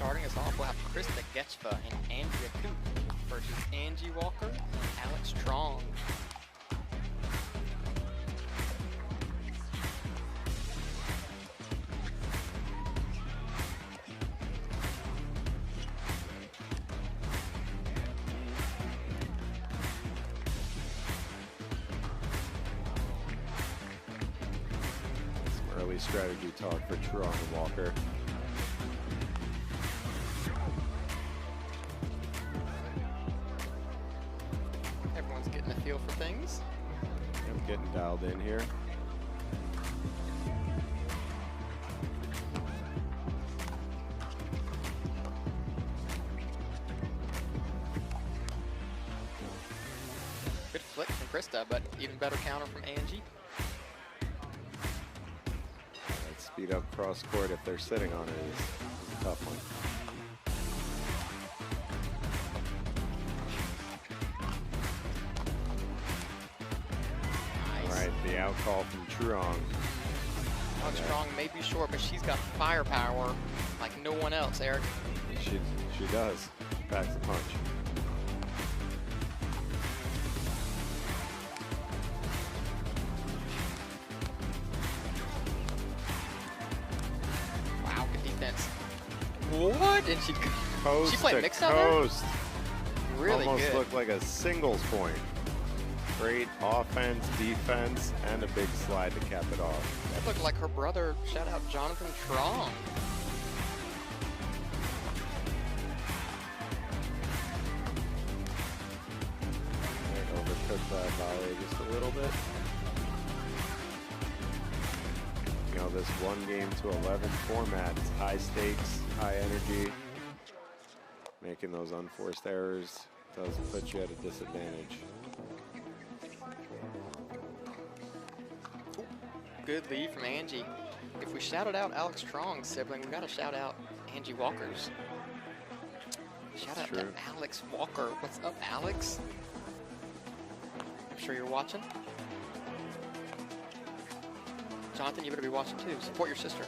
starting us off, we'll have Krista Gecheva and Andrea Koop versus Angie Walker and Alex Truong. Some early strategy talk for Truong and Walker. Feel for things. I'm getting dialed in here. Good flick from Krista, but even better counter from Angie. That speed up cross court if they're sitting on it is a tough one. The out call from Truong. Alex Truong may be short, but she's got firepower like no one else, Eric. She does. Packs the punch. Wow, good defense. What? And she played mixed out there? Really Almost good. Looked like a singles point. Great offense, defense, and a big slide to cap it off. That looked like her brother. Shout out Jonathan Truong. Overcooked that volley just a little bit. You know, this 1 game to 11 format is high stakes, high energy. Making those unforced errors does put you at a disadvantage. Good lead from Angie. If we shouted out Alex Truong's sibling, we got to shout out Angie Walker's. Shout out to Alex Walker. What's up, Alex? I'm sure you're watching. Jonathan, you better be watching too. Support your sister.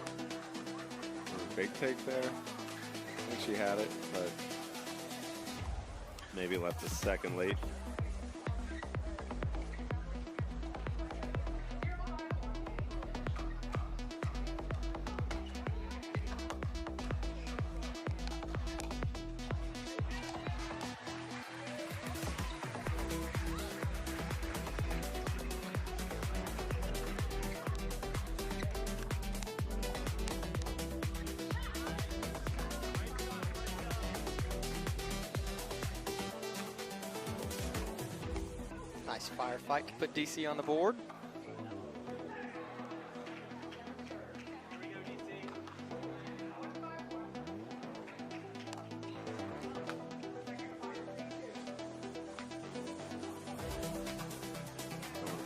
Big take there. I think she had it, but maybe left a second late. Nice firefight to put DC on the board.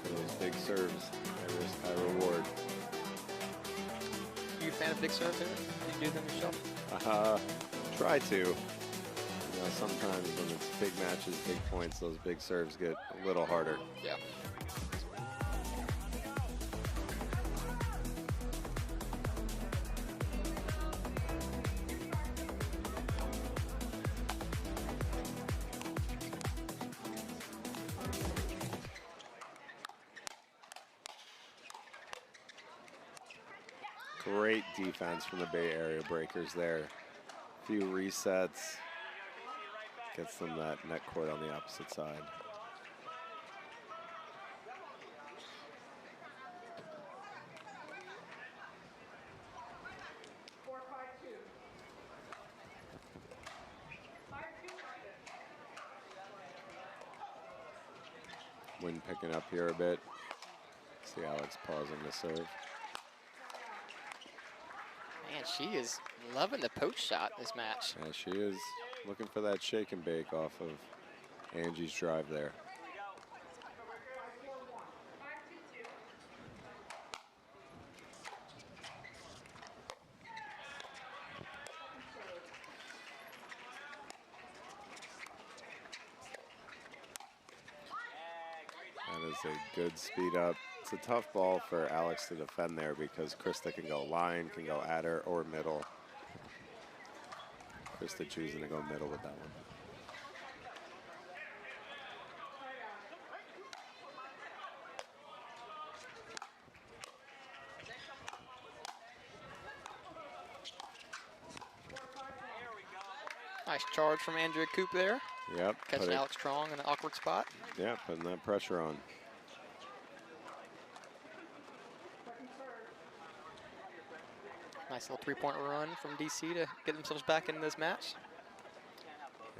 Those big serves, high risk, high reward. Are you a fan of big serves, Eric? Do you do them yourself? Try to. You know, sometimes when it's big matches, big points, those big serves get a little harder. Yeah. Great defense from the Bay Area Breakers there. Few resets. Gets them that net court on the opposite side. Wind picking up here a bit. See Alex pausing the serve. Man, she is loving the post shot this match. Yeah, she is looking for that shake and bake off of Angie's drive there. That is a good speed up. It's a tough ball for Alex to defend there because Krista can go line, can go at her, or middle. Krista choosing to go middle with that one. Nice charge from Andrea Koop there. Yep. Catching Alex Truong in an awkward spot. Yeah, putting that pressure on. Nice little three-point run from DC to get themselves back in this match.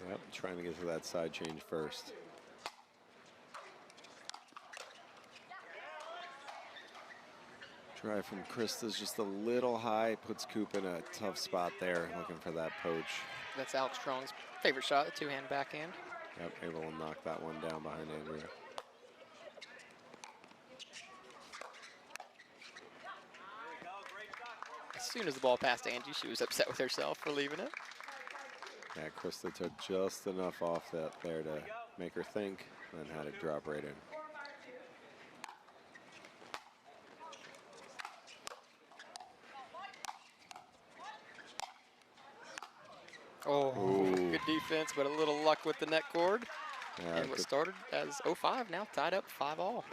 Yep, trying to get to that side change first. Drive from Krista's just a little high, puts Koop in a tough spot there, looking for that poach. That's Alex Truong's favorite shot, the two-hand backhand. Yep, able to knock that one down behind Andrea. As soon as the ball passed Angie, she was upset with herself for leaving it. Yeah, Krista took just enough off that there to make her think, and had it drop right in. Oh, Ooh. good defense, but a little luck with the net cord. Yeah, And what started as 0-5 now tied up 5-all.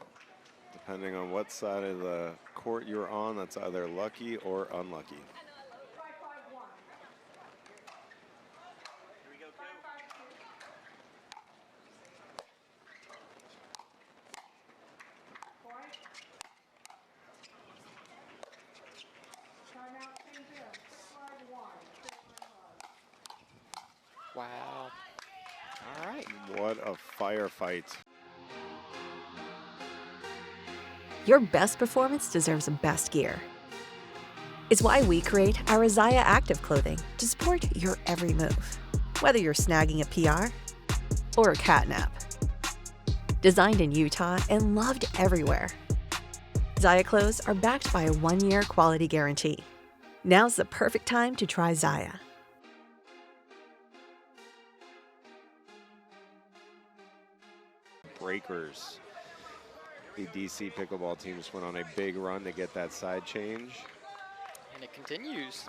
depending on what side of the court you're on, that's either lucky or unlucky. Wow. All right. What a firefight. Your best performance deserves the best gear. It's why we create our Zaya Active clothing to support your every move, whether you're snagging a PR or a catnap. Designed in Utah and loved everywhere, Zaya clothes are backed by a 1-year quality guarantee. Now's the perfect time to try Zaya. Breakers. The D.C Pickleball team just went on a big run to get that side change. And it continues.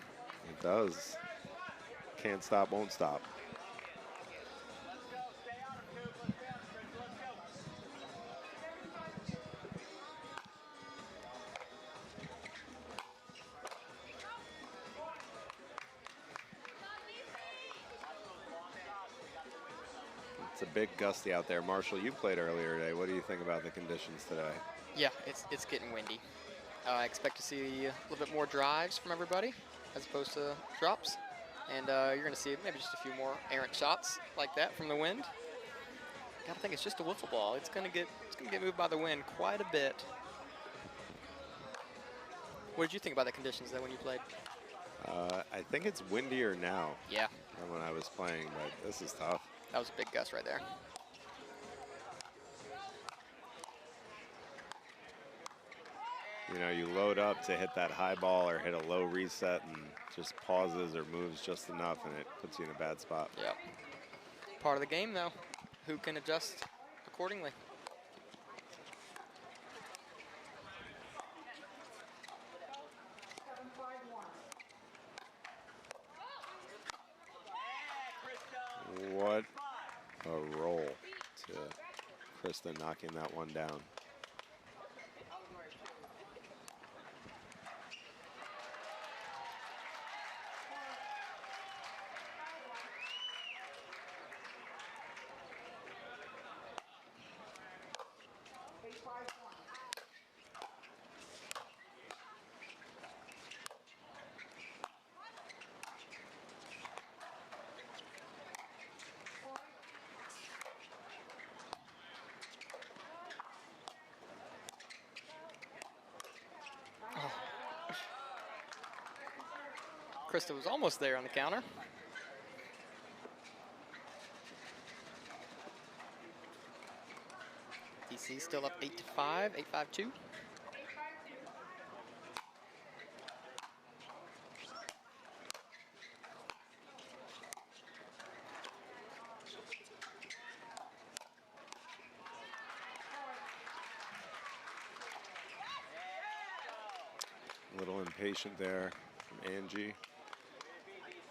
It does. Can't stop, won't stop. It's a bit gusty out there. Marshall, you played earlier today. What do you think about the conditions today? Yeah, it's getting windy. I expect to see a little bit more drives from everybody as opposed to drops. And you're going to see maybe just a few more errant shots like that from the wind. Gotta think it's just a wiffle ball. It's gonna get moved by the wind quite a bit. What did you think about the conditions though when you played? I think it's windier now Yeah, than when I was playing, but this is tough. that was a big gust right there. You know, you load up to hit that high ball or hit a low reset and just pauses or moves just enough and it puts you in a bad spot. Yep. Part of the game though. Who can adjust accordingly? What a roll to Krista knocking that one down. Krista was almost there on the counter. DC still up 8-5, 8-5-2. A little impatient there from Angie.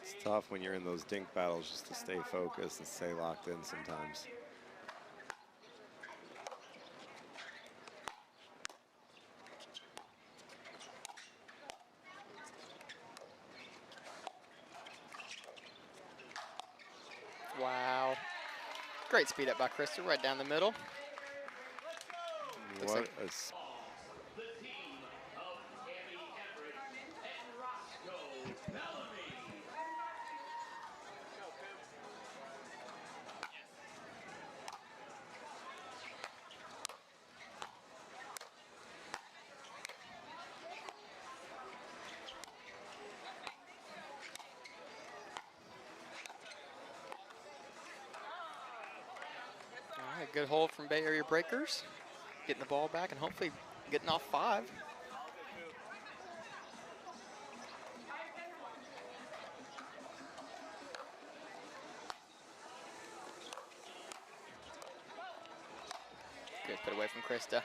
It's tough when you're in those dink battles just to stay focused and stay locked in sometimes. Wow. Great speed up by Krista, right down the middle. What a All right, good hold from Bay Area Breakers. Getting the ball back and hopefully getting off 5. Good put away from Krista.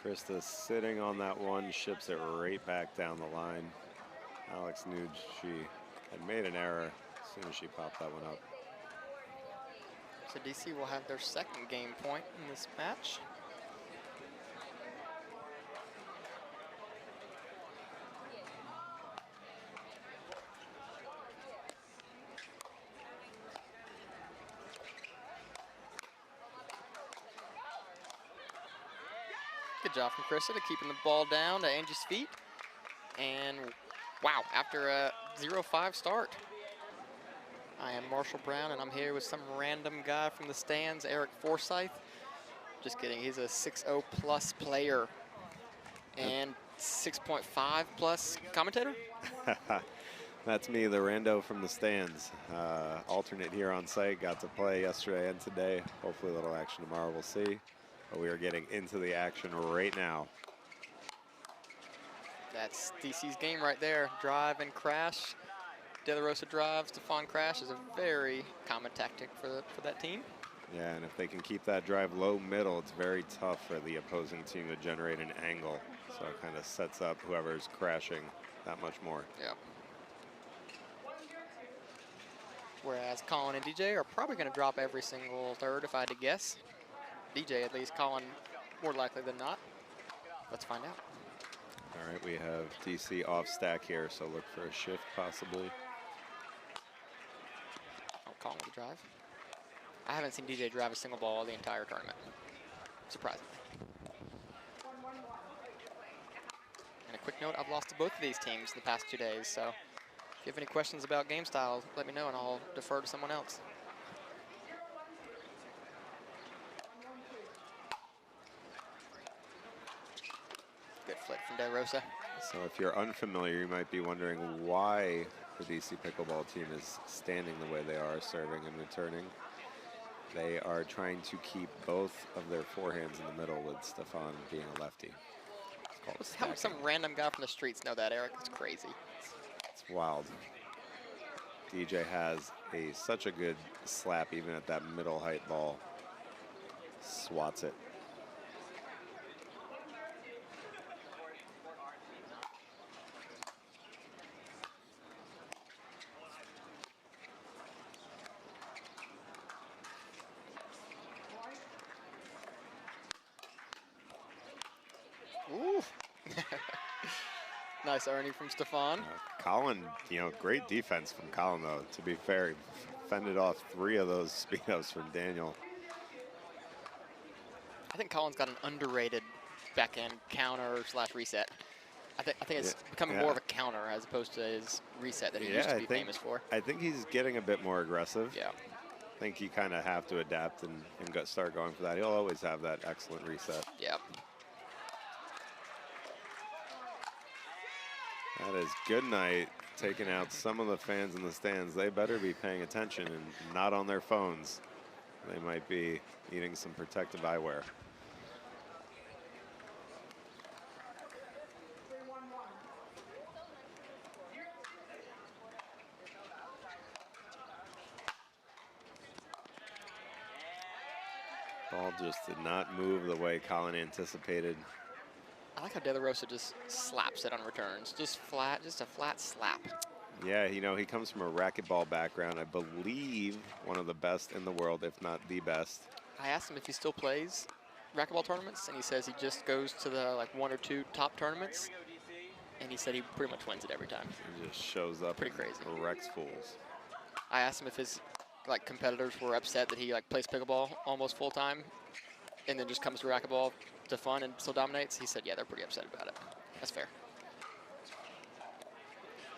Krista sitting on that one, ships it right back down the line. Alex knew she had made an error as soon as she popped that one up. So DC will have their second game point in this match. Good job from Krista to keeping the ball down to Angie's feet. And wow, after a 0-5 start. I am Marshall Brown, and I'm here with some random guy from the stands, Eric Forsyth. Just kidding, he's a 6.0 plus player and 6.5 plus commentator. That's me, the rando from the stands. Alternate here on site, got to play yesterday and today. Hopefully a little action tomorrow, we'll see. But we are getting into the action right now. That's DC's game right there. Drive and crash. De La Rosa drive, Stefan crash is a very common tactic for that team. Yeah, and if they can keep that drive low middle, it's very tough for the opposing team to generate an angle. So it kind of sets up whoever's crashing that much more. Yeah. Whereas Colin and DJ are probably going to drop every single third, if I had to guess. DJ at least, Colin more likely than not. Let's find out. All right, we have DC off stack here, so look for a shift possibly. Oh, Colin with the drive. I haven't seen DJ drive a single ball the entire tournament, surprisingly. And a quick note, I've lost to both of these teams the past 2 days, so if you have any questions about game style, let me know and I'll defer to someone else. Good flick from De Rosa. So if you're unfamiliar, you might be wondering why the DC Pickleball team is standing the way they are, serving and returning. They are trying to keep both of their forehands in the middle with Stefan being a lefty. How would some random guy from the streets know that, Eric? It's crazy. It's wild. DJ has such a good slap even at that middle height ball. Swats it. Ooh. Nice Ernie from Stefan. Colin, great defense from Colin, though. To be fair, he fended off 3 of those speed-ups from Daniel. I think Colin's got an underrated backhand counter / reset. I think it's becoming more of a counter as opposed to his reset that he used to be famous for. I think he's getting a bit more aggressive. Yeah. I think you kind of have to adapt and start going for that. He'll always have that excellent reset. Yeah. That is good night, taking out some of the fans in the stands. They better be paying attention and not on their phones. They might be needing some protective eyewear. Ball just did not move the way Colin anticipated. I like how De La Rosa just slaps it on returns. Just a flat slap. Yeah, you know, he comes from a racquetball background. I believe one of the best in the world, if not the best. I asked him if he still plays racquetball tournaments, and he says he just goes to the like 1 or 2 top tournaments, and he said he pretty much wins it every time. He just shows up. Pretty crazy. Wrecks fools. I asked him if his like competitors were upset that he like plays pickleball almost full time, and then just comes to racquetball to fun and still dominates. He said, yeah, they're pretty upset about it. That's fair.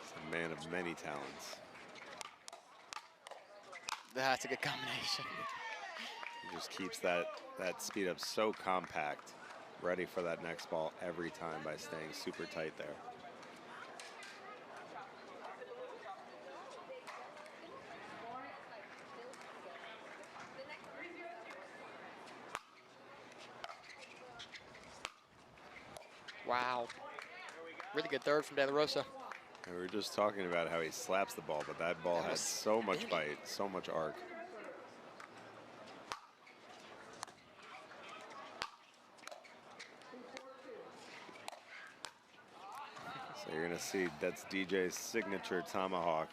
He's a man of many talents. That's a good combination. He just keeps that speed up so compact, ready for that next ball every time by staying super tight there. Wow. Really good third from De La Rosa. And we were just talking about how he slaps the ball, but that ball has so much bite, so much arc. So you're going to see that's DJ's signature tomahawk.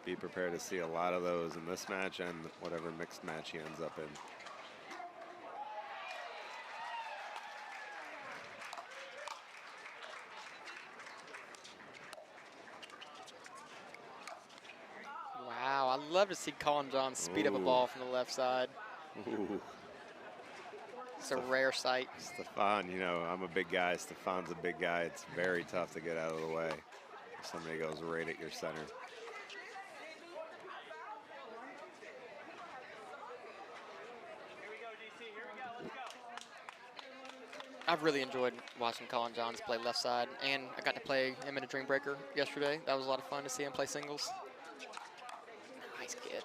Be prepared to see a lot of those in this match and whatever mixed match he ends up in. Wow, I'd love to see Colin John speed up a ball from the left side. Ooh. It's a rare sight. Stefan, you know, I'm a big guy. Stefan's a big guy. It's very tough to get out of the way if somebody goes right at your center. I've really enjoyed watching Colin Johns play left side, and I got to play him in a Dream Breaker yesterday. That was a lot of fun to see him play singles. Nice kid.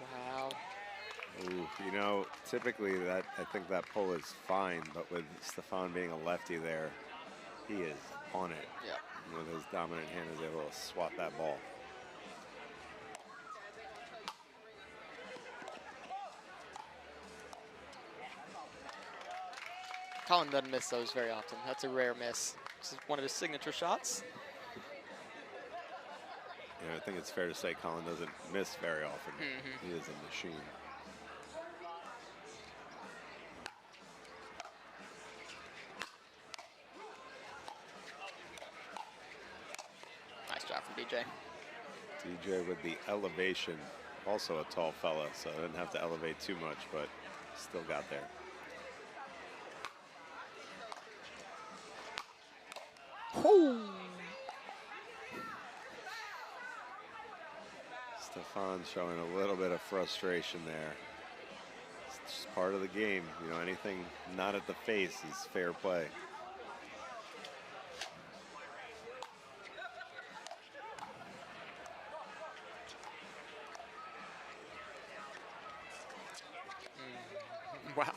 Wow. Ooh, you know, typically I think that pull is fine, but with Stefan being a lefty there, he is on it. Yeah. And with his dominant hand, is able to swat that ball. Colin doesn't miss those very often. That's a rare miss. This is one of his signature shots. Yeah, I think it's fair to say Colin doesn't miss very often. He is a machine. Nice job from DJ. DJ with the elevation, also a tall fella, so didn't have to elevate too much, but still got there. Stefan showing a little bit of frustration there. It's just part of the game. You know, anything not at the face is fair play. Wow.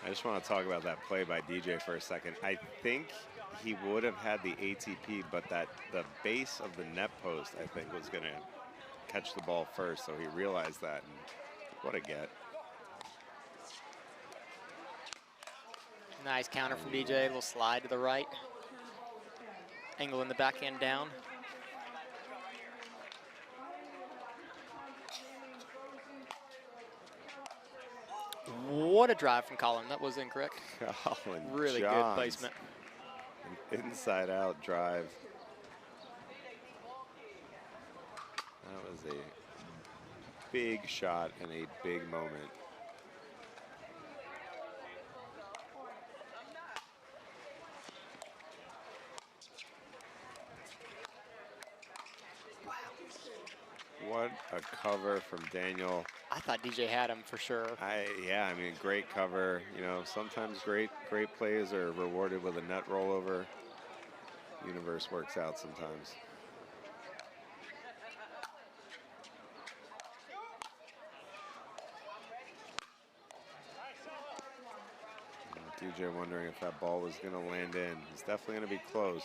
I just want to talk about that play by DJ for a second. I think he would have had the ATP, but the base of the net post, I think, was going to catch the ball first, so he realized that. And what a get. Nice counter from DJ. A little slide to the right. Angle in the backhand down. What a drive from Colin. That was incorrect. Colin really Johns. Good placement. An inside-out drive. That was a big shot and a big moment. What a cover from Daniel. I thought DJ had him for sure. Yeah, I mean, great cover. You know, sometimes great plays are rewarded with a net rollover. Universe works out sometimes. DJ wondering if that ball was going to land in. He's definitely going to be close.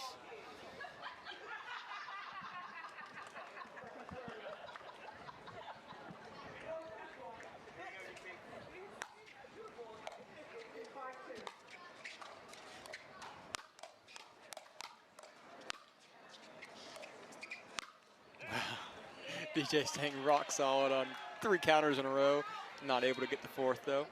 DJ staying rock solid on 3 counters in a row. Not able to get the 4th though.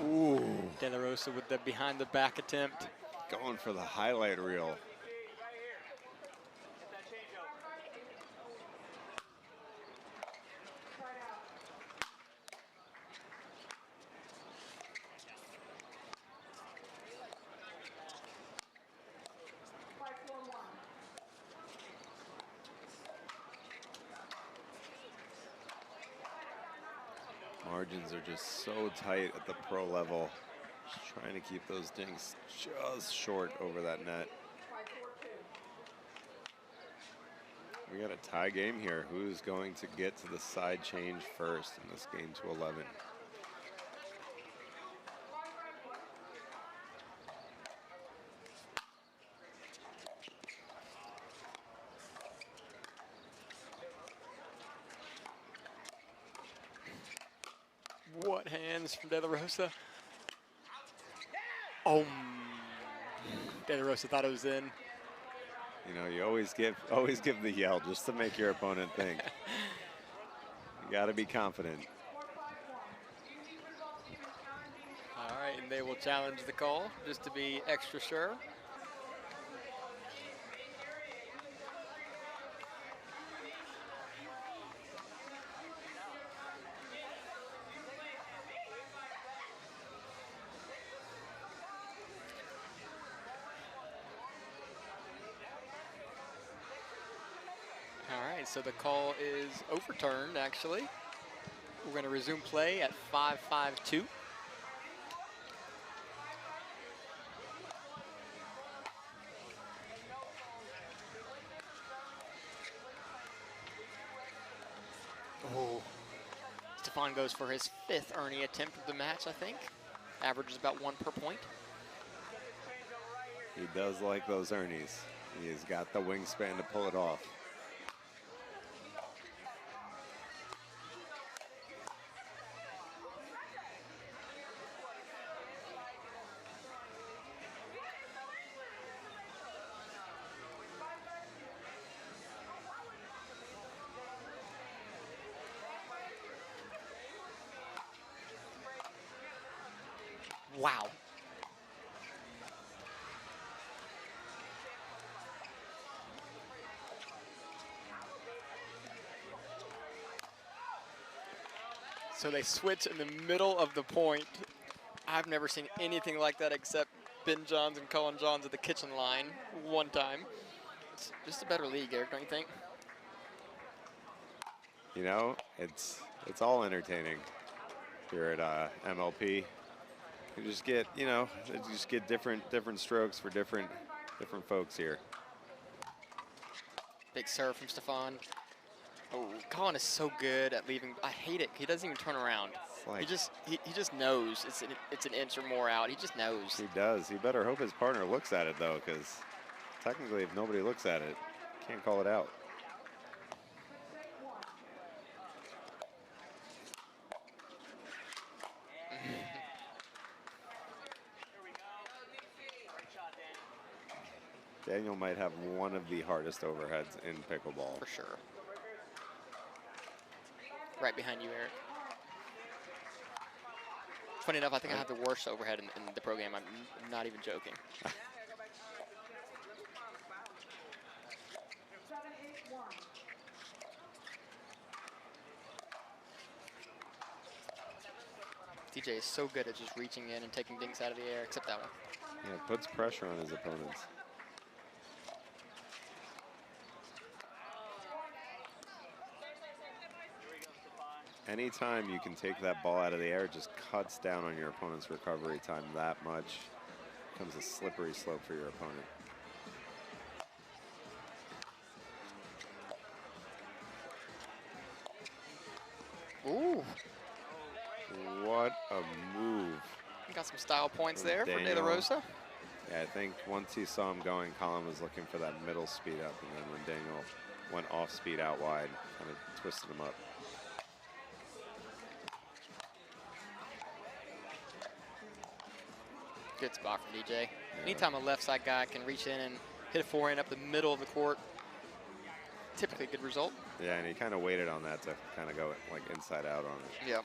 Ooh. De La Rosa with the behind the back attempt. Going for the highlight reel. Margins are just so tight at the pro level. Just trying to keep those dinks just short over that net. We got a tie game here. Who's going to get to the side change first in this game to 11? What hands from De La Rosa? Oh, De La Rosa thought it was in. You know, you always give the yell just to make your opponent think. You got to be confident. All right, and they will challenge the call just to be extra sure. All right, so the call is overturned, actually. We're going to resume play at 5-5-2. Oh, Stefan goes for his 5th Ernie attempt of the match, I think. Averages about 1 per point. He does like those Ernies. He's got the wingspan to pull it off. Wow. So they switch in the middle of the point. I've never seen anything like that except Ben Johns and Colin Johns at the kitchen line one time. It's just a better league, Eric, don't you think? You know, it's all entertaining here at MLP. You just get, you know, different strokes for different folks here. Big serve from Stefan. Oh, Colin is so good at leaving. I hate it. He doesn't even turn around. Like, he just knows it's an inch or more out. He just knows. He does. He better hope his partner looks at it though, because technically, if nobody looks at it, can't call it out. Daniel might have one of the hardest overheads in pickleball. For sure. Right behind you, Eric. Funny enough, I think I have the worst overhead in the program. I'm not even joking. DJ is so good at just reaching in and taking dinks out of the air, except that one. Yeah, puts pressure on his opponents. Anytime you can take that ball out of the air, it just cuts down on your opponent's recovery time that much. Becomes a slippery slope for your opponent. Ooh. What a move. Got some style points there for De La Daniel. Rosa. Yeah, I think once he saw him going, Colin was looking for that middle speed up, and then when Daniel went off speed out wide, kind of twisted him up. Good spot from DJ. Yeah. Anytime a left side guy can reach in and hit a forehand up the middle of the court, typically a good result. Yeah, and he kind of waited on that to kind of go like inside out on it. Yep.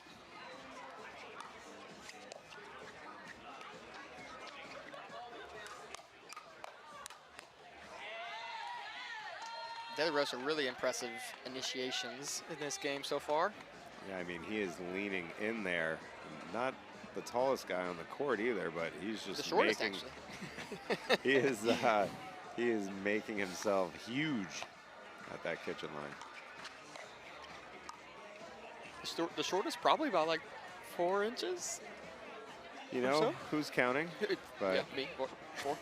De La Rosa really impressive initiations in this game so far. Yeah, I mean, he is leaning in there. Not the tallest guy on the court either, but he's just the shortest, making. Actually. he is making himself huge at that kitchen line. The shortest probably by like 4 inches. You know, so? Who's counting? But yeah, me. 4.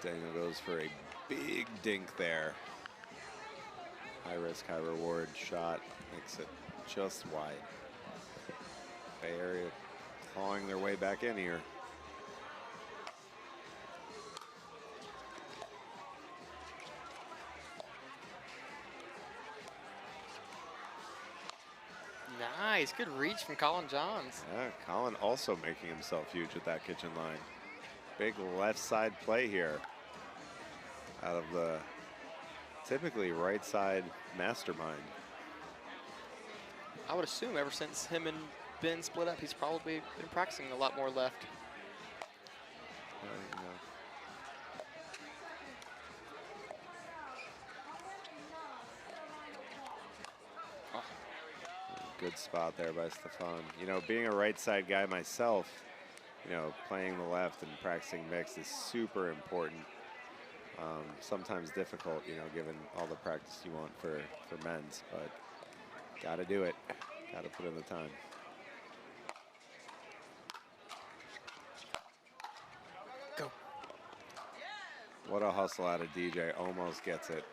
Daniel goes for a big dink there. High risk, high reward shot. Makes it just wide. Bay Area clawing their way back in here. Nice, good reach from Colin Johns. Yeah, Colin also making himself huge at that kitchen line. Big left side play here. Out of the typically right side mastermind. I would assume ever since him and Ben split up, he's probably been practicing a lot more left. You know. Oh. Good spot there by Stefan. You know, being a right side guy myself, you know, playing the left and practicing mixed is super important. Sometimes difficult, you know, given all the practice you want for men's, but got to do it. Got to put in the time. Go. What a hustle out of DJ. Almost gets it.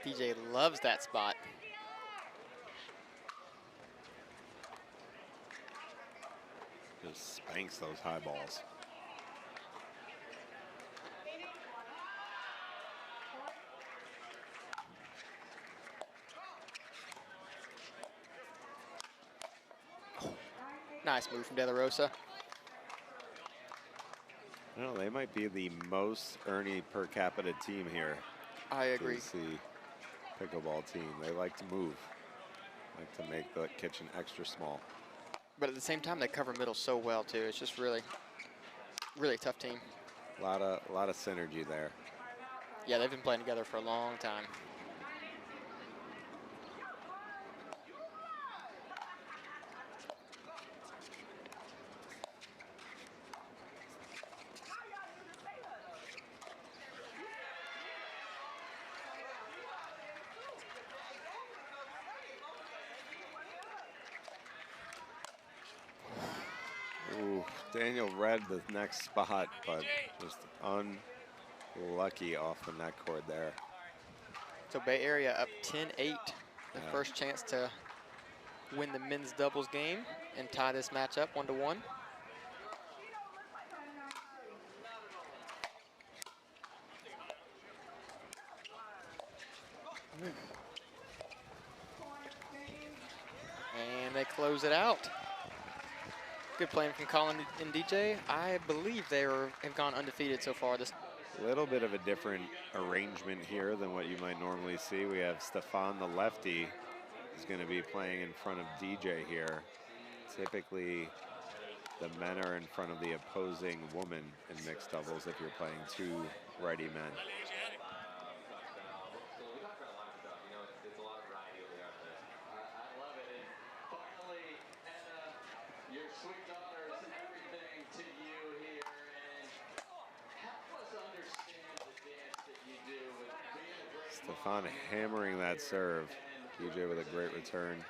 DJ loves that spot. Just spanks those high balls. Nice move from De La Rosa. Well, they might be the most Ernie per capita team here. I agree. D.C Pickleball Team. They like to move. Like to make the kitchen extra small. But at the same time, they cover middle so well too. It's just really, really tough team. A lot of synergy there. Yeah, they've been playing together for a long time. Ooh, Daniel read the next spot, but just lucky off the net cord there. So Bay Area up 10-8. The Yeah. first chance to win the men's doubles game and tie this match up 1-1. And they close it out. Good playing from Colin and DJ. I believe they have gone undefeated so far. This A little bit of a different arrangement here than what you might normally see. We have Stefan, the lefty, is going to be playing in front of DJ here. Typically, the men are in front of the opposing woman in mixed doubles if you're playing two righty men. Stefan hammering that serve. DJ with a great return.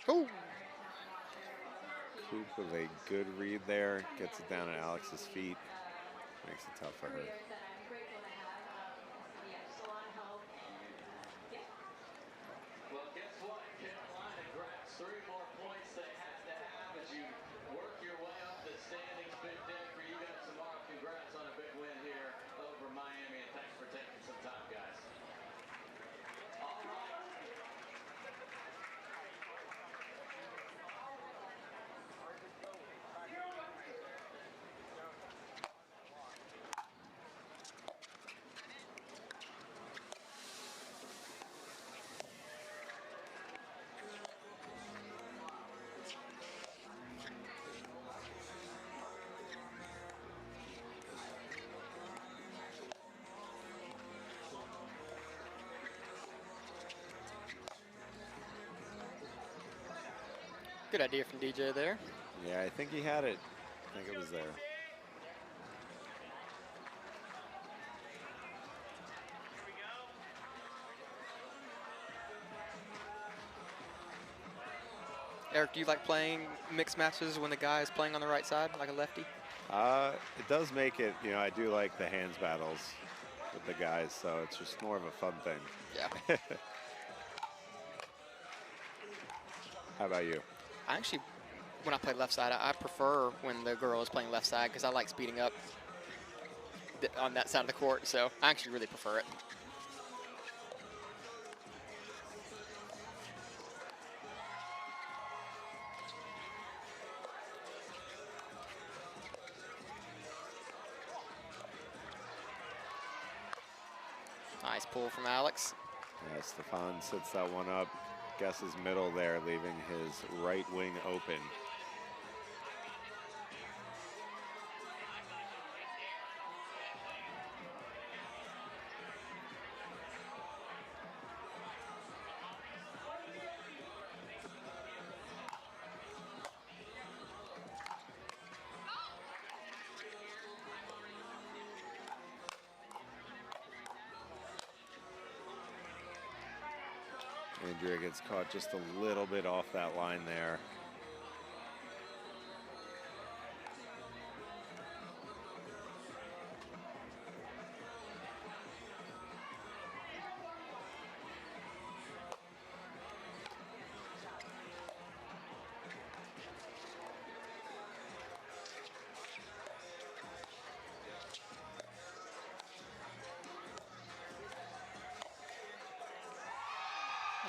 Ooh. Koop with a good read there. Gets it down at Alex's feet. Makes it tough for her. Good idea from DJ there. Yeah, I think he had it. I think it was there. Eric, do you like playing mixed matches when the guy is playing on the right side, like a lefty? It does make it, you know, I do like the hands battles with the guys, so it's just more of a fun thing. Yeah. How about you? I actually, when I play left side, I prefer when the girl is playing left side because I like speeding up on that side of the court, so I actually really prefer it. Nice pull from Alex. Yeah, Stefan sits that one up. Guesses middle there, leaving his right wing open. Andrea gets caught just a little bit off that line there.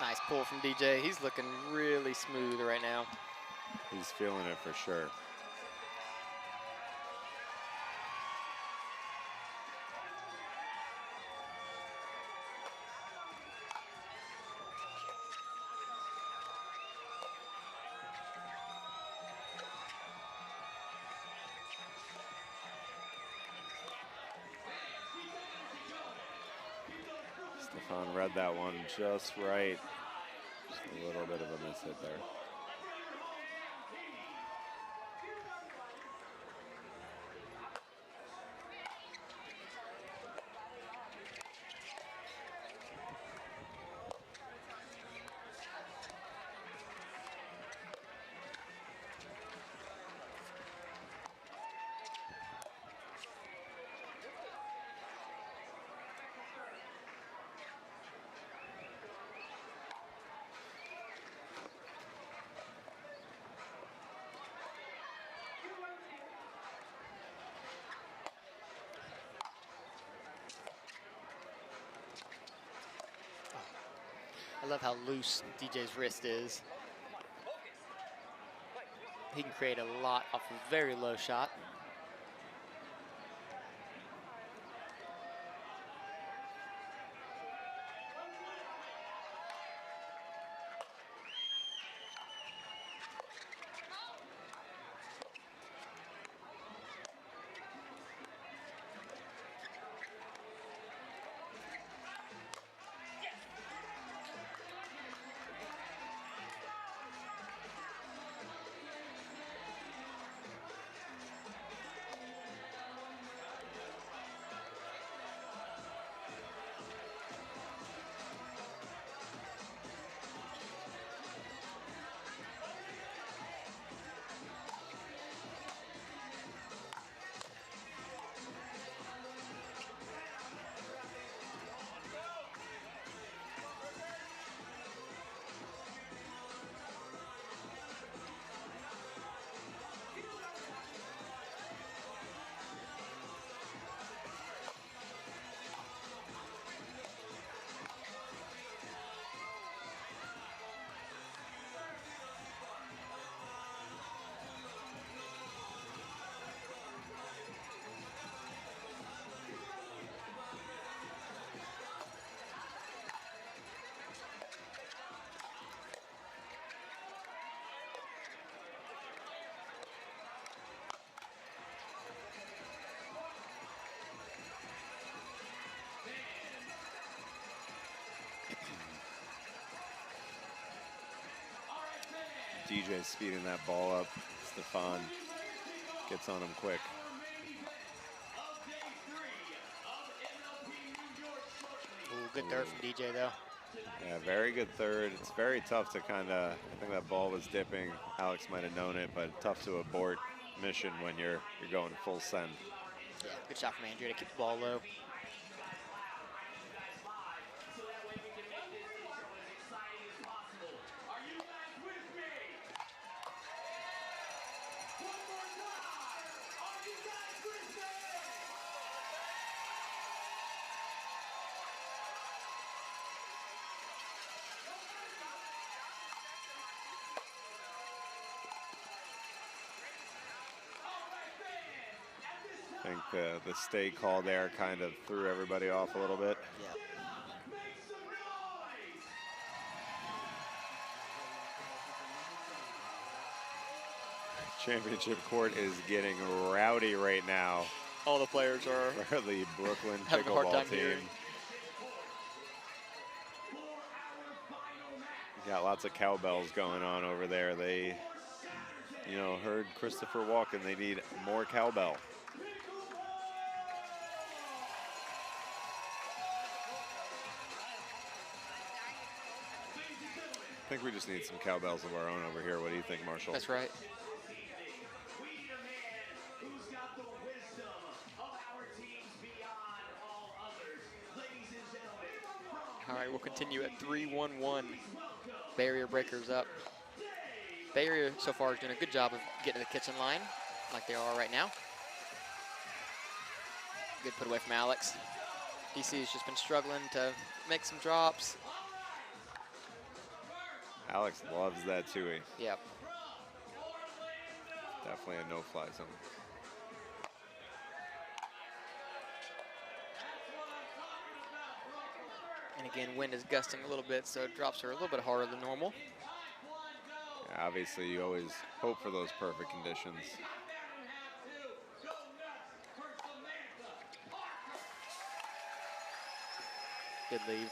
Nice pull from DJ. He's looking really smooth right now. He's feeling it for sure. Stefan read that one just right. Just a little bit of a miss hit there. love how loose DJ's wrist is. He can create a lot off a very low shot. DJ speeding that ball up. Stefan gets on him quick. Ooh, good third from DJ though. Yeah, very good third. It's very tough to kind of, I think that ball was dipping. Alex might have known it, but tough to abort mission when you're going full send. Yeah, good shot from Andrea to keep the ball low. I think the stay call there kind of threw everybody off a little bit. Yeah. Championship court is getting rowdy right now. All the players are For the Brooklyn having a hard Pickleball time team. hearing. Got lots of cowbells going on over there. They, you know, heard Christopher walking. They need more cowbell. I think we just need some cowbells of our own over here. What do you think, Marshall? That's right. All right, we'll continue at 3-1-1. Barrier breakers up. Barrier so far is doing a good job of getting to the kitchen line, like they are right now. Good put away from Alex. DC has just been struggling to make some drops. Alex loves that too. Yep. Definitely a no-fly zone. And again, wind is gusting a little bit, so drops are a little bit harder than normal. Yeah, obviously, you always hope for those perfect conditions. Good lead.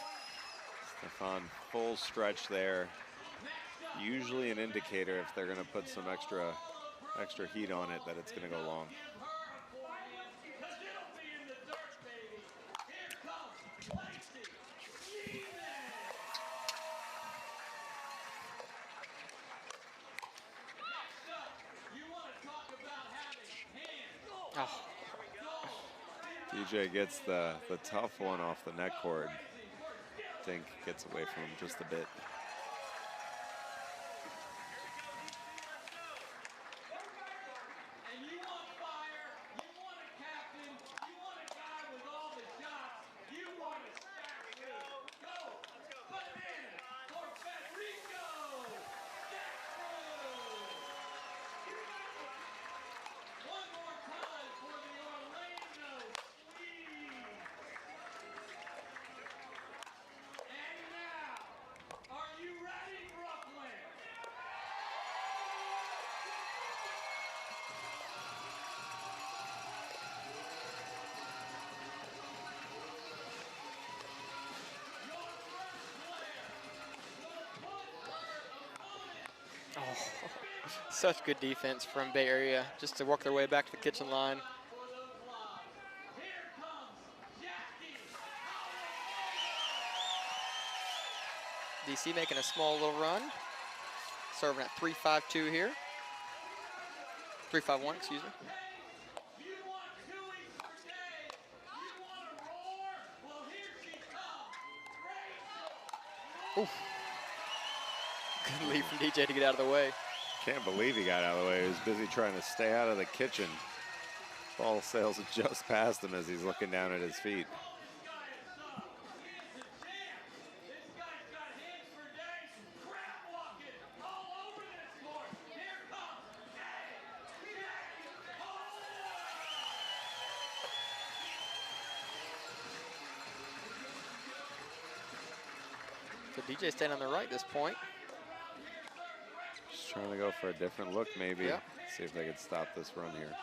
Stefan, full stretch there. Usually an indicator if they're going to put some extra heat on it that it's going to go long. Oh. DJ gets the tough one off the net cord. I think gets away from him just a bit. Such good defense from Bay Area just to work their way back to the kitchen line. DC making a small little run. Serving at 3-5-2 here. 3-5-1, excuse me. Oof. Good lead from DJ to get out of the way. Can't believe he got out of the way. He was busy trying to stay out of the kitchen. Ball sails just past him as he's looking down at his feet. So DJ staying on the right at this point. Just trying to go for a different look, maybe. Yep. See if they could stop this run here.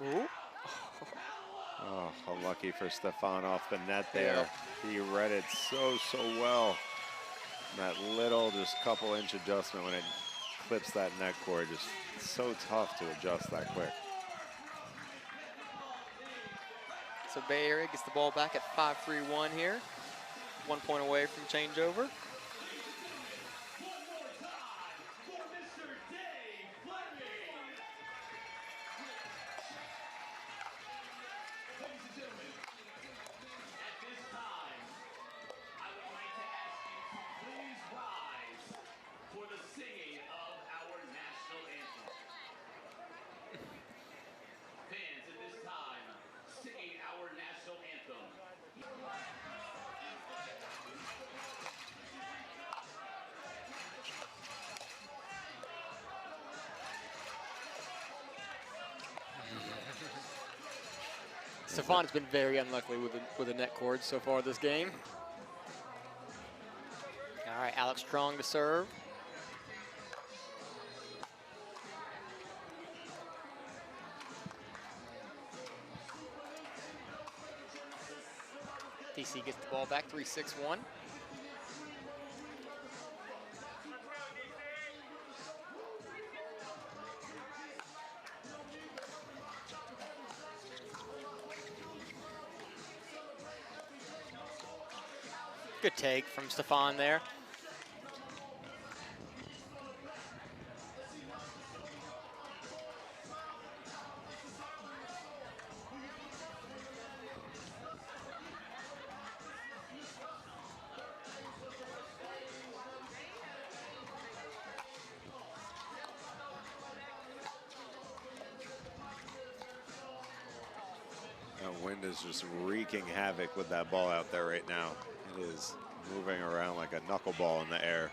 Ooh. Oh, unlucky for Stefan off the net there. Yeah. He read it so well. And that little, just couple inch adjustment when it clips that net cord, just so tough to adjust that quick. So Bay Area gets the ball back at 5-3-1 here. 1 point away from changeover. Stefan's been very unlucky with the net cord so far this game. All right, Alex Truong to serve. DC gets the ball back, 3-6-1. Good take from Stefan there. That wind is just wreaking havoc with that ball out there right now. It is moving around like a knuckleball in the air,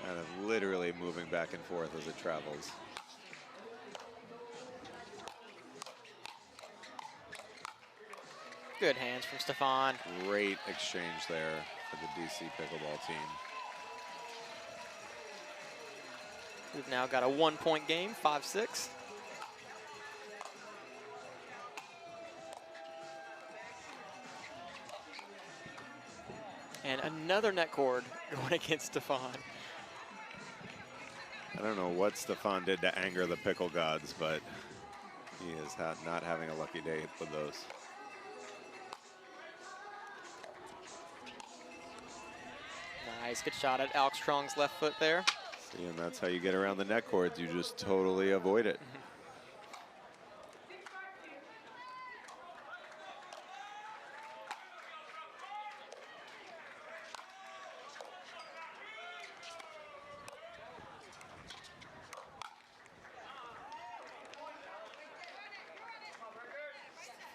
kind of literally moving back and forth as it travels. Good hands from Stefan. Great exchange there for the DC Pickleball team. We've now got a 1 point game, 5-6. And another net cord going against Stefan. I don't know what Stefan did to anger the pickle gods, but he is not having a lucky day with those. Nice, good shot at Alex Truong's left foot there. See, and that's how you get around the net cords. You just totally avoid it.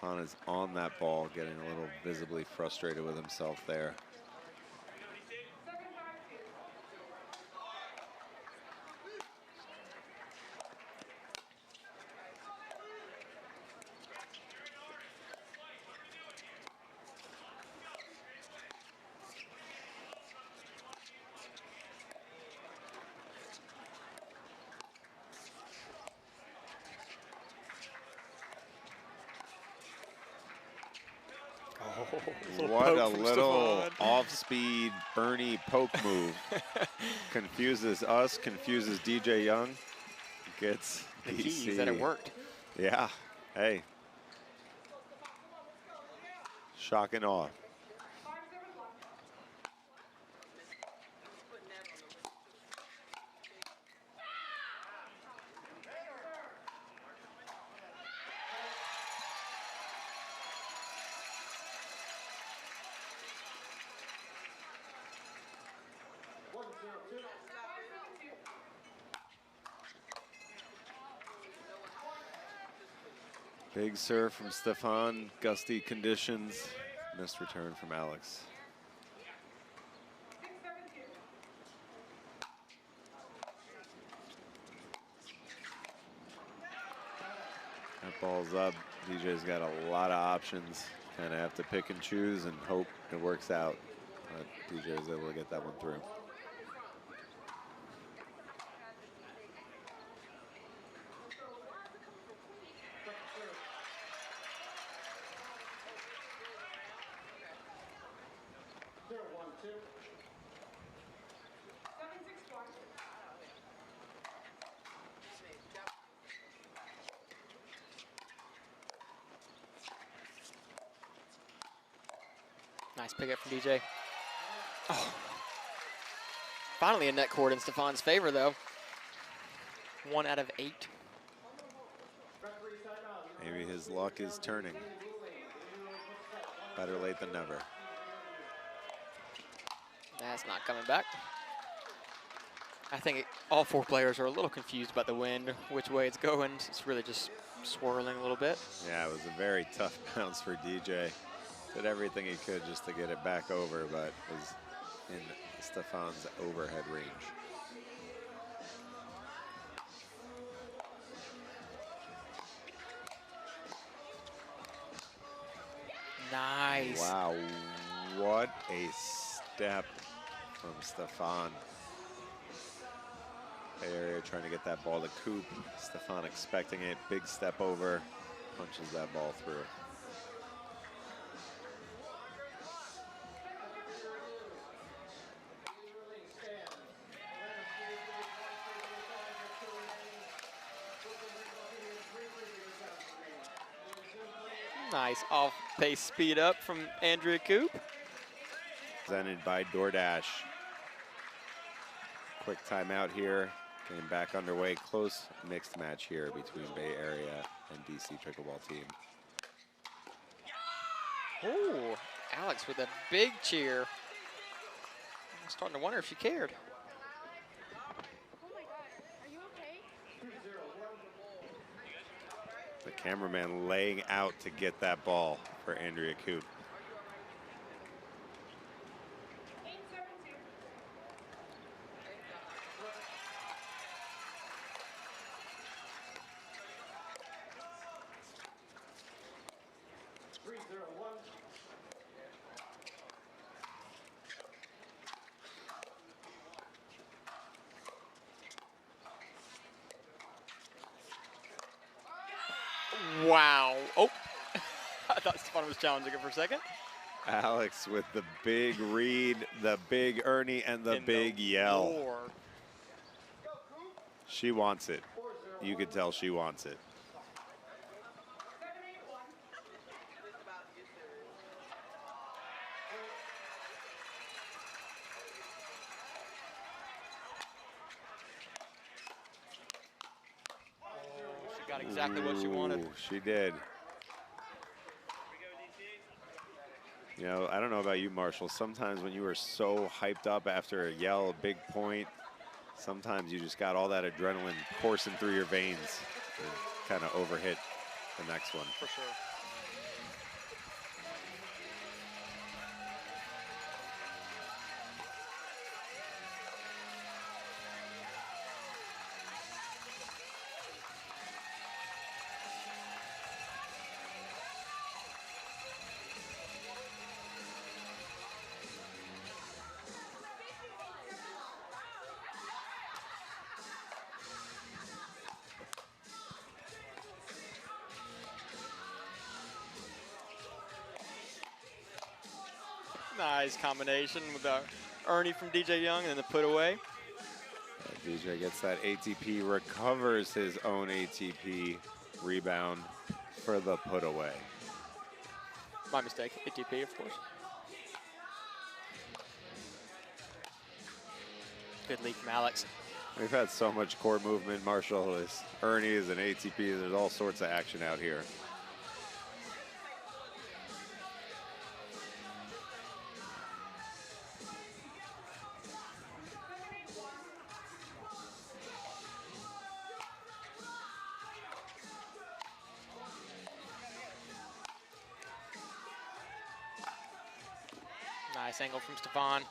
Stefan is on that ball, getting a little visibly frustrated with himself there. What a little off-speed Ernie poke move. Confuses us, confuses DJ Young. Gets the DC. keys that it worked. Yeah. Hey. Shock and awe. Big serve from Stefan, gusty conditions. Missed return from Alex. That ball's up. DJ's got a lot of options. Kind of have to pick and choose and hope it works out. But DJ was able to get that one through. Nice pickup from DJ. Oh. Finally a net cord in Stefan's favor, though. 1 out of 8. Maybe his luck is turning. Better late than never. That's not coming back. I think all 4 players are a little confused about the wind, which way it's going. It's really just swirling a little bit. Yeah, it was a very tough bounce for DJ. Did everything he could just to get it back over, but was in Stefan's overhead range. Nice. Wow, what a step from Stefan. Bay Area trying to get that ball to Koop. Stefan expecting it, big step over, punches that ball through. Nice off-pace speed up from Andrea Koop. Presented by DoorDash. Quick timeout here. Getting back underway. Close mixed match here between Bay Area and DC Pickleball Team. Ooh, Alex with a big cheer. I'm starting to wonder if she cared. The cameraman laying out to get that ball for Andrea Koop. Wow. Oh, I thought Stefan was challenging it for a second. Alex with the big read, the big Ernie, and the big yell. Roar. She wants it. You could tell she wants it. She got exactly what she wanted. Ooh, she did. You know, I don't know about you, Marshall. Sometimes when you are so hyped up after a yell, a big point, sometimes you just got all that adrenaline coursing through your veins and kind of overhit the next one. For sure. Nice combination with the Ernie from DJ Young and then the put away. DJ gets that ATP, recovers his own ATP rebound for the put away. My mistake, ATP, of course. Good lead from Alex. We've had so much court movement. Marshall is Ernie is an ATP. There's all sorts of action out here. Nice angle from Stefan.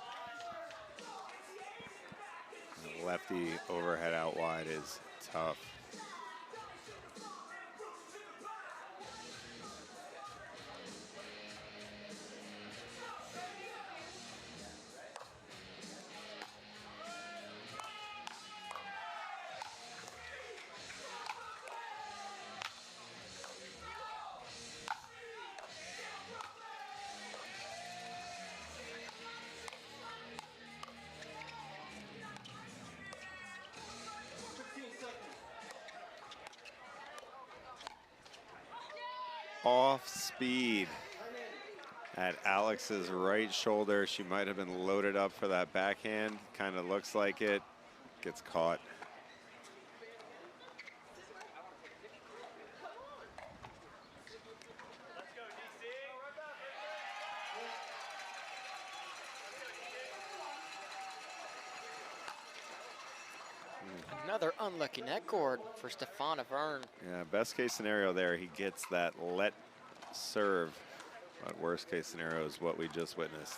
Lefty overhead out wide is tough. Off speed at Alex's right shoulder. She might have been loaded up for that backhand. Kind of looks like it. Gets caught. Another unlucky net cord for Stefan Auvergne. Yeah, best case scenario there, he gets that let serve. But worst case scenario is what we just witnessed.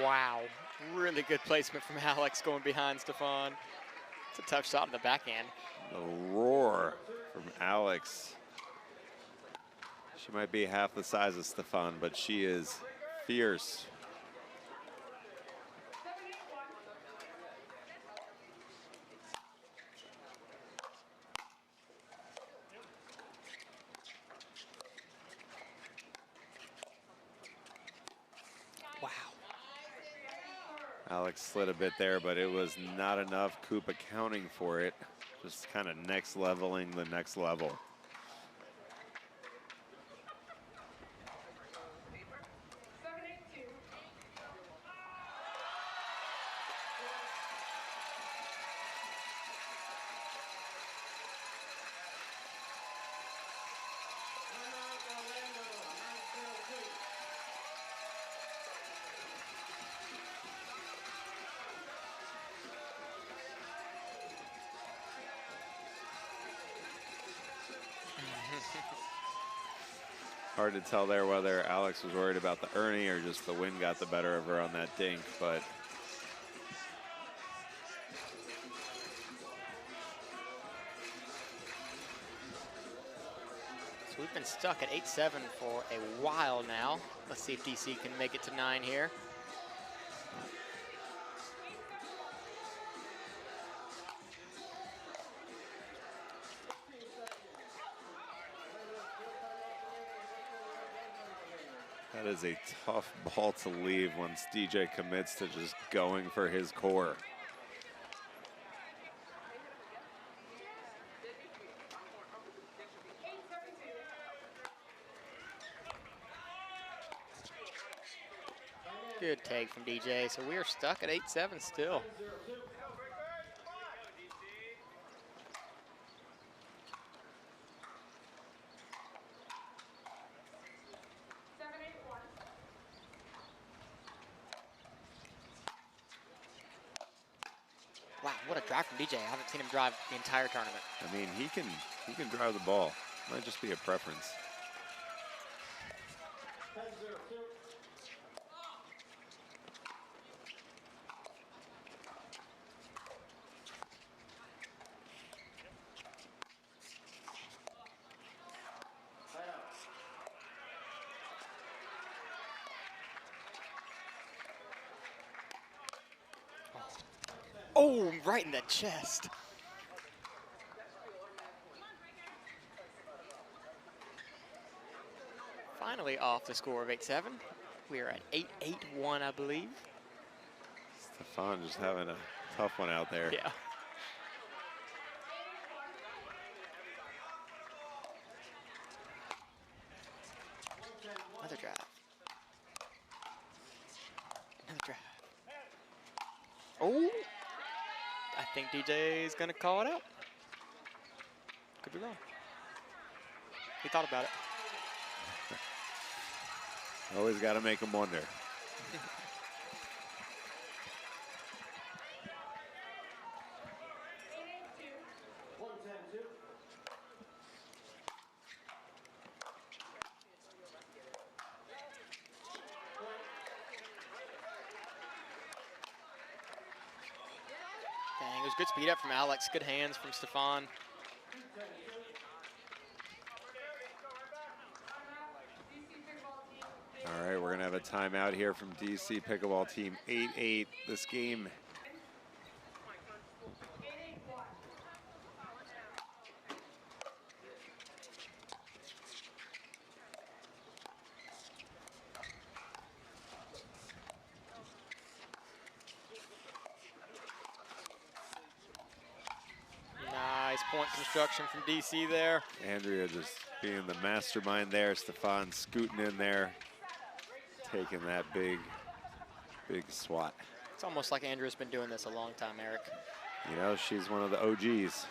Wow, really good placement from Alex going behind Stefan. It's a tough shot on the backhand. The roar from Alex. She might be half the size of Stefan, but she is fierce. Wow. Alex slid a bit there, but it was not enough. Koop accounting for it. Just kind of next leveling the next level. Hard to tell there whether Alex was worried about the Ernie or just the wind got the better of her on that dink, but So we've been stuck at 8-7 for a while now. Let's see if DC can make it to 9 here. that is a tough ball to leave once DJ commits to just going for his core. Good take from DJ. So we are stuck at 8-7 still. Wow, what a drive from DJ. I haven't seen him drive the entire tournament. I mean, he can drive the ball. Might just be a preference. Oh, right in the chest. Finally off the score of 8-7. We are at 8-8-1, I believe. Stefan just having a tough one out there. Yeah. Another drive. Another drive. Oh, I think DJ is going to call it out. Could be wrong. He thought about it. Always got to make him wonder. Dang, it was good speed up from Alex. Good hands from Stefan. All right, we're going to have a timeout here from DC Pickleball Team. 8-8 this game. Nice point construction from DC there. Andrea just being the mastermind there. Stefan scooting in there, taking that big swat. It's almost like Andrea's been doing this a long time, Eric. You know, she's one of the OGs.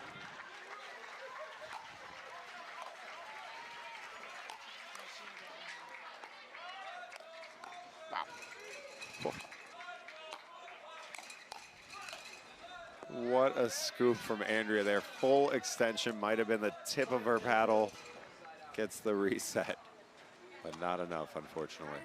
Wow. What a scoop from Andrea there. Full extension, might have been the tip of her paddle. Gets the reset, but not enough, unfortunately.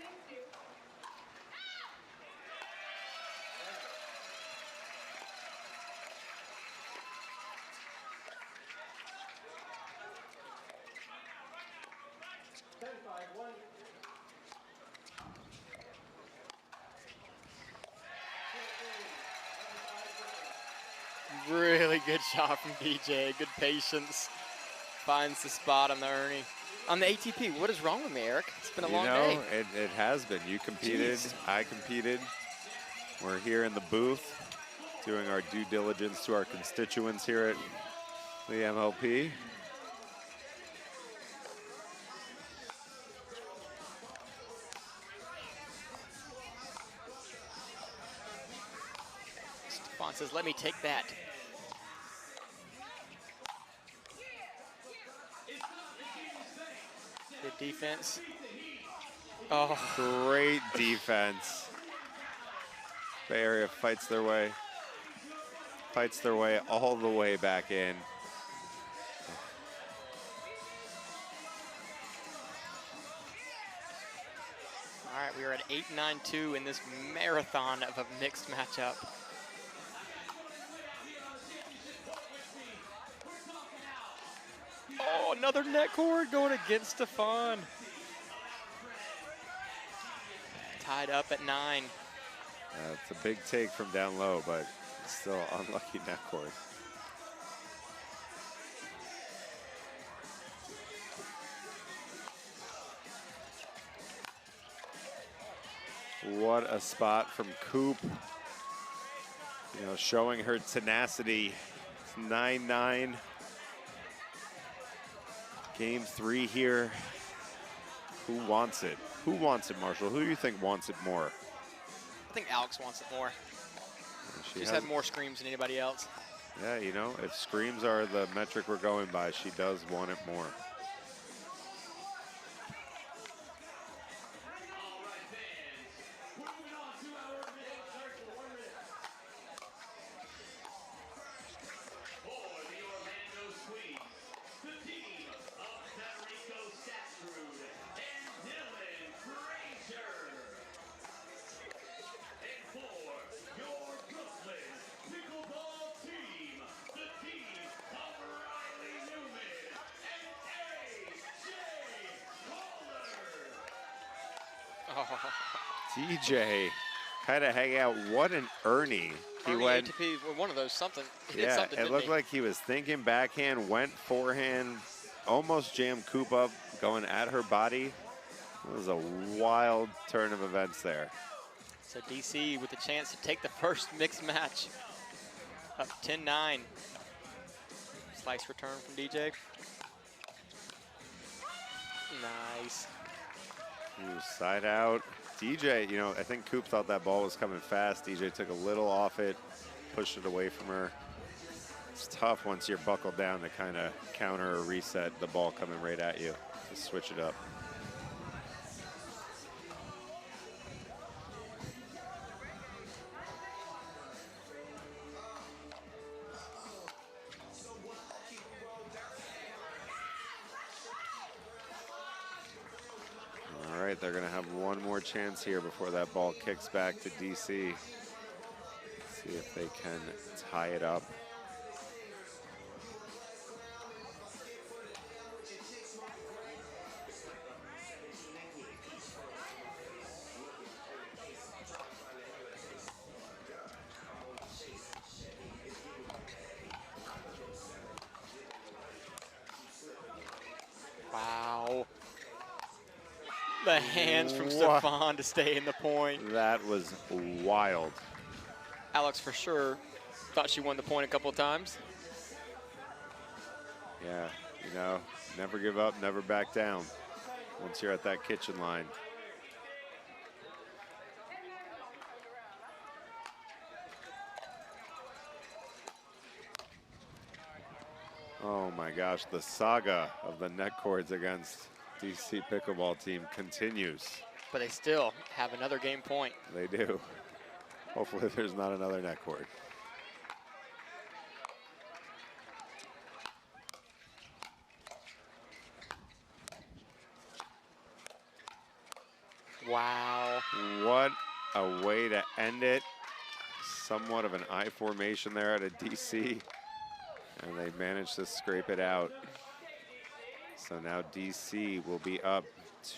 Really good shot from DJ. Good patience. Finds the spot on the Ernie. On the ATP, what is wrong with me, Eric? It's been a long day. It has been. You competed, Jeez. I competed. We're here in the booth doing our due diligence to our constituents here at the MLP. Stefan says, let me take that. Good defense. Oh, Great defense. Bay Area fights their way all the way back in. all right, we are at 8-9-2 in this marathon of a mixed matchup. Oh, another net cord going against Stefan. Tied up at 9. It's a big take from down low, but still unlucky net cord. What a spot from Koop. You know, showing her tenacity. It's 9-9. Game 3 here. Who wants it? Who wants it, Marshall? Who do you think wants it more? I think Alex wants it more. She's had more screams than anybody else. Yeah, you know, if screams are the metric we're going by, she does want it more. DJ kind of hanging out. What an Ernie. He Ernie went. ATP, one of those something. He did Yeah, something, it looked like he was thinking backhand, went forehand, almost jammed Koop up, going at her body. It was a wild turn of events there. So DC with the chance to take the first mixed match. Up 10-9. Slice return from DJ. Nice. Ooh, side out. DJ, you know, I think Koop thought that ball was coming fast. DJ took a little off it, pushed it away from her. It's tough once you're buckled down to kind of counter or reset the ball coming right at you, to switch it up. All right, they're gonna have one more chance here before that ball kicks back to DC. See if they can tie it up. Wow. The hands from Stefan to stay in the point. That was wild. Alex for sure thought she won the point a couple of times. Yeah, you know, never give up, never back down once you're at that kitchen line. Oh my gosh, the saga of the net cords against DC Pickleball Team continues. But they still have another game point. They do. Hopefully there's not another net cord. Wow. What a way to end it. Somewhat of an I formation there out of DC. And they managed to scrape it out. So now DC will be up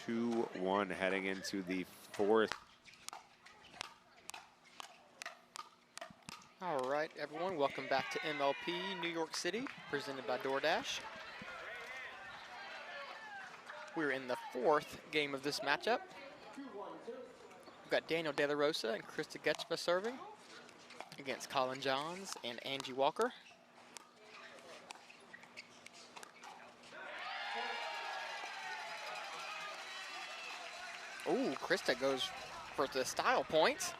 2-1 heading into the fourth. All right, everyone, welcome back to MLP New York City, presented by DoorDash. We're in the fourth game of this matchup. We've got Daniel De La Rosa and Krista Gecheva serving against Colin Johns and Angie Walker. Ooh, Krista goes for the style point.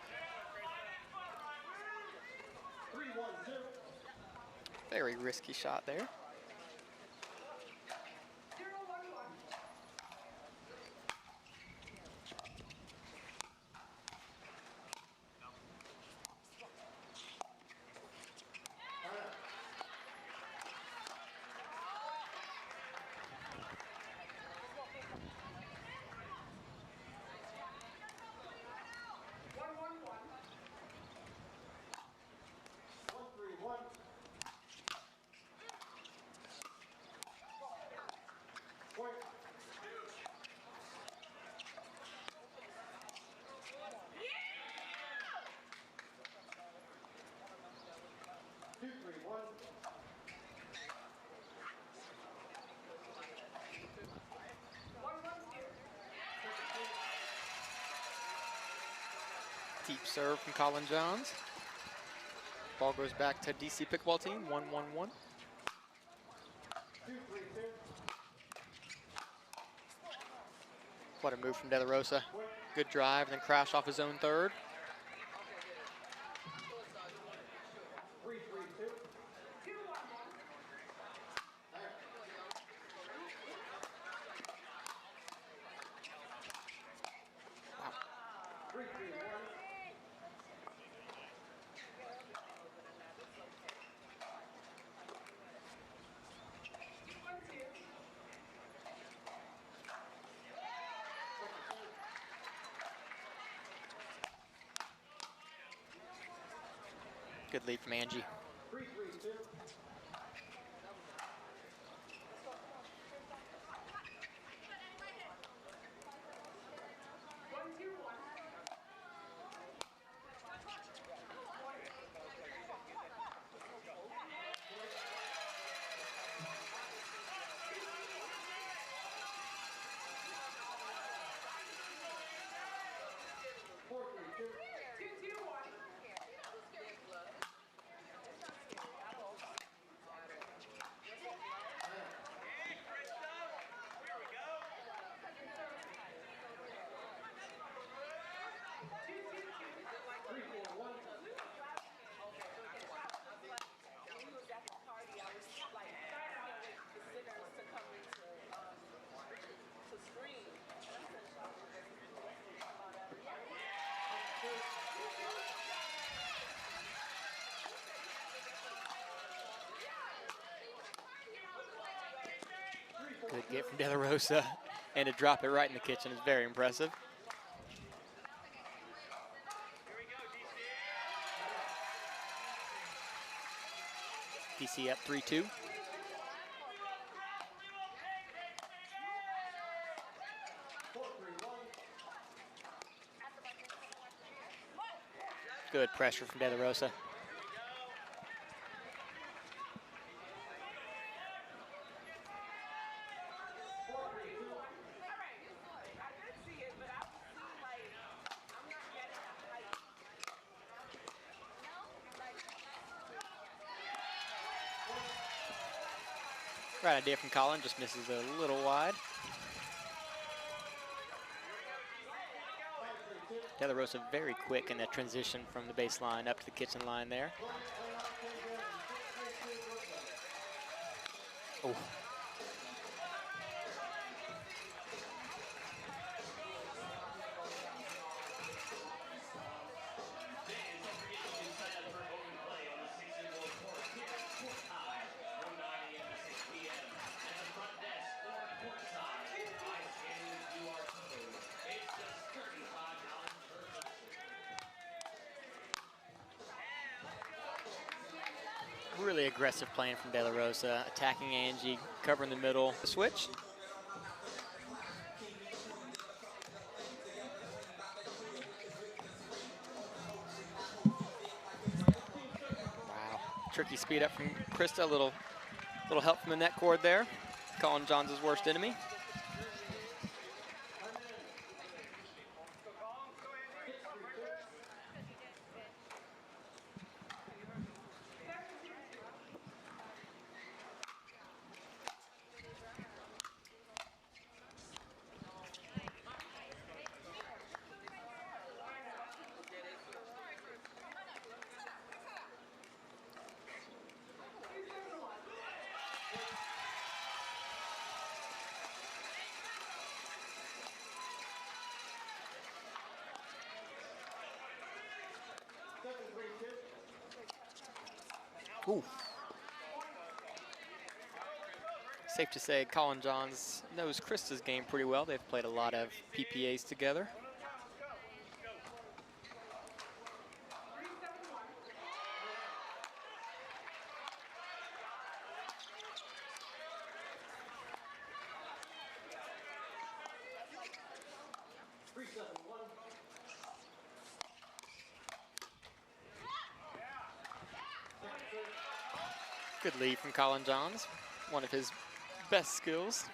Very risky shot there. Deep serve from Colin Johns. Ball goes back to DC Pickleball Team, 1-1-1. What a move from De La Rosa. Good drive, and then crash off his own third. Good lead from Angie. Good get from De La Rosa, and to drop it right in the kitchen is very impressive. DC up 3-2. Good pressure from De La Rosa. Right idea from Colin, just misses a little wide. De La Rosa very quick in that transition from the baseline up to the kitchen line there. Oh. Really aggressive playing from De La Rosa, attacking Angie, covering the middle. Switch. Wow, tricky speed up from Krista, a little help from the net cord there. Colin Johns' worst enemy. Ooh. Safe to say Colin Johns knows Krista's game pretty well. They've played a lot of PPAs together. Good lead from Colin Johns, one of his best skills.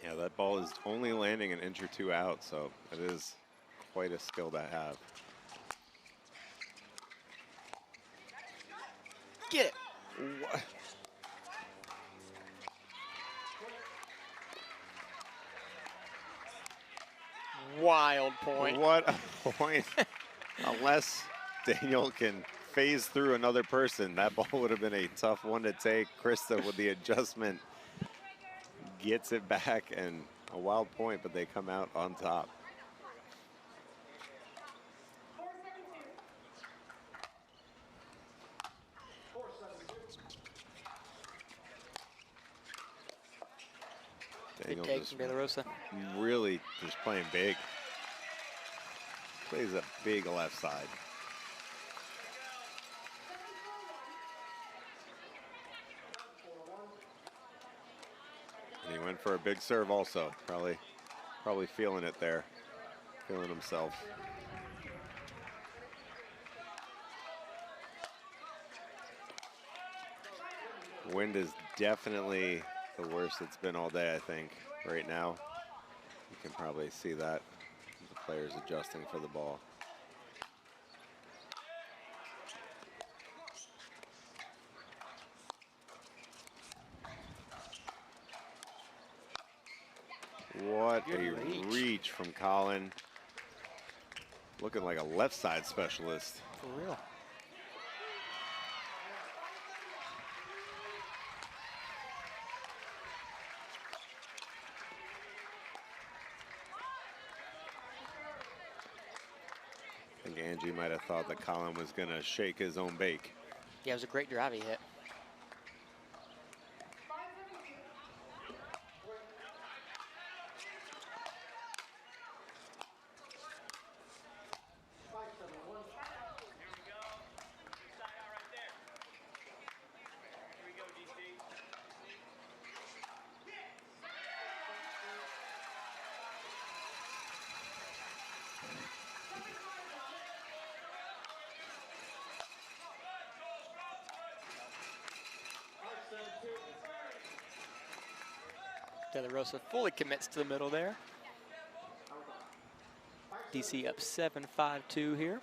Yeah, that ball is only landing an inch or two out, so it is quite a skill to have. Get it. What? Wild point. What a point. Unless Daniel can phase through another person, that ball would have been a tough one to take. Krista with the adjustment gets it back, and a wild point, but they come out on top. Daniel Good take just from De La Rosa. really just playing big. Plays a big left side. And he went for a big serve also. Probably feeling it there. Feeling himself. Wind is definitely the worst it's been all day, I think, right now. You can probably see that. The players adjusting for the ball. What a reach from Colin. Looking like a left side specialist. For real. I think Angie might have thought that Colin was going to shake his own bake. Yeah, it was a great drive he hit. De La Rosa fully commits to the middle there. DC up 7-5-2 here.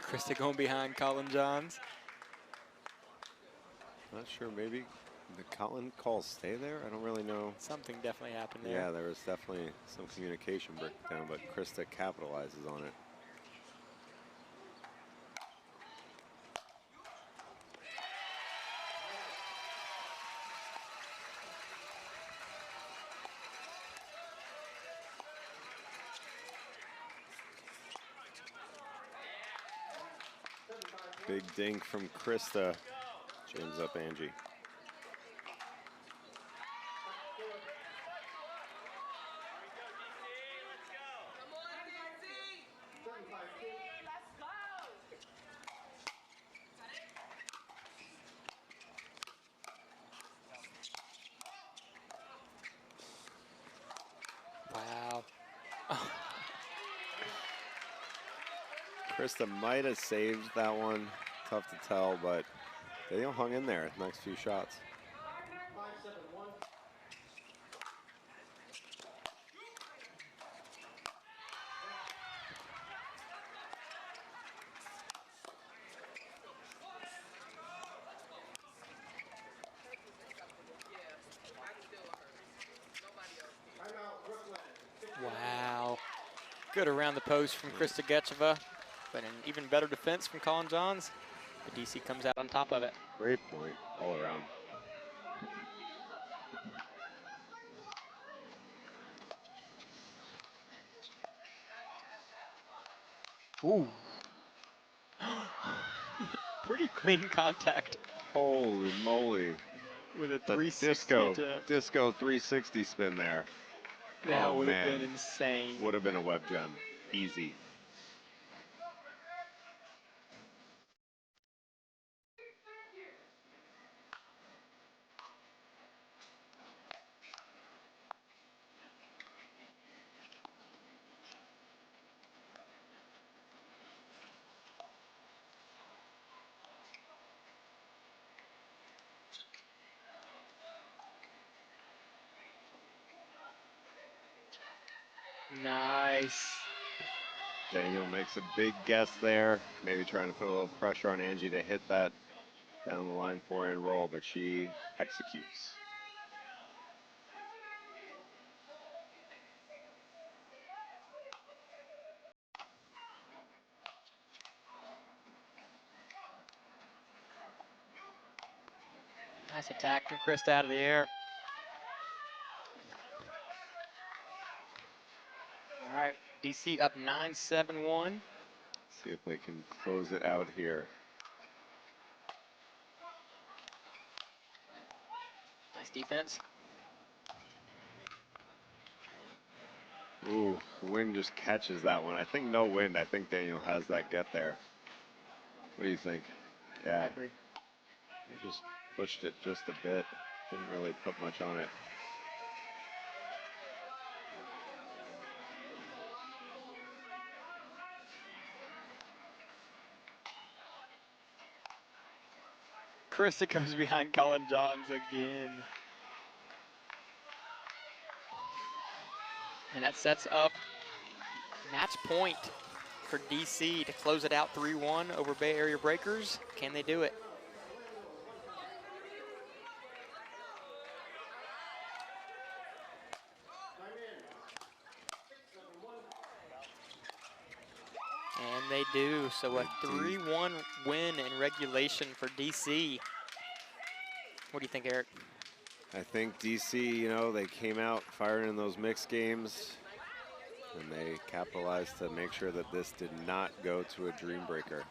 Krista going behind Colin Johns. Not sure, maybe the Colin calls stay there? I don't really know. Something definitely happened there. Yeah, there was definitely some communication breakdown, but Krista capitalizes on it. Big dink from Krista. Jams up Angie. Wow. Krista might have saved that one. Tough to tell, but Daniel hung in there next few shots. Wow. Good around the post from Krista Gecheva, but an even better defense from Colin Johns. The DC comes out on top of it. Great point all around. Ooh. Pretty clean contact. Holy moly. With a The 360 disco 360 spin there. That would have been insane. Would have been a web gem. Easy. Nice. Daniel makes a big guess there. Maybe trying to put a little pressure on Angie to hit that down the line forehand roll, but she executes. Nice attack from Krista out of the air. All right, DC up 9-7-1. See if they can close it out here. Nice defense. Ooh, the wind just catches that one. I think no wind. I think Daniel has that get there. What do you think? Yeah, I agree. he just pushed it just a bit. Didn't really put much on it. Krista comes behind Colin Johns again. And that sets up match point for DC to close it out 3-1 over Bay Area Breakers. Can they do it? And they do. So a 3-1 win in regulation for DC. What do you think, Eric? I think DC, you know, they came out firing in those mixed games, and they capitalized to make sure that this did not go to a dream breaker.